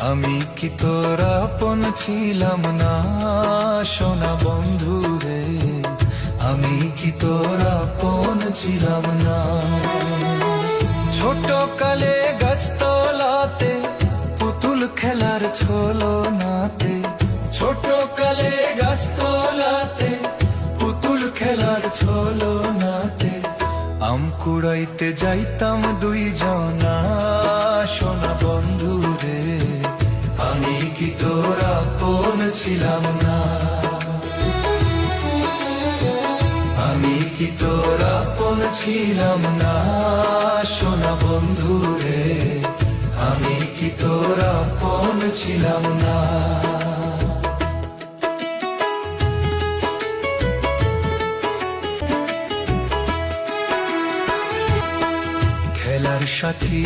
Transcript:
আমি কি তোর আপন ছিলাম না সোনা বন্ধু রে, আমি কি তোর আপন ছিলাম না। ছোট কালে গাছতলাতে পুতুল খেলার ছলনাতে, ছোট কালে গাছতলাতে পুতুল খেলার ছলনাতে আম কুড়াইতে যাইতাম দুইজনা সোনা বন্ধু রে, আমি কি তোর আপন ছিলাম না। আমি কি তোর আপন ছিলাম না সোনা বন্ধু রে, আমি কি তোর আপন ছিলাম না। খেলার সাথী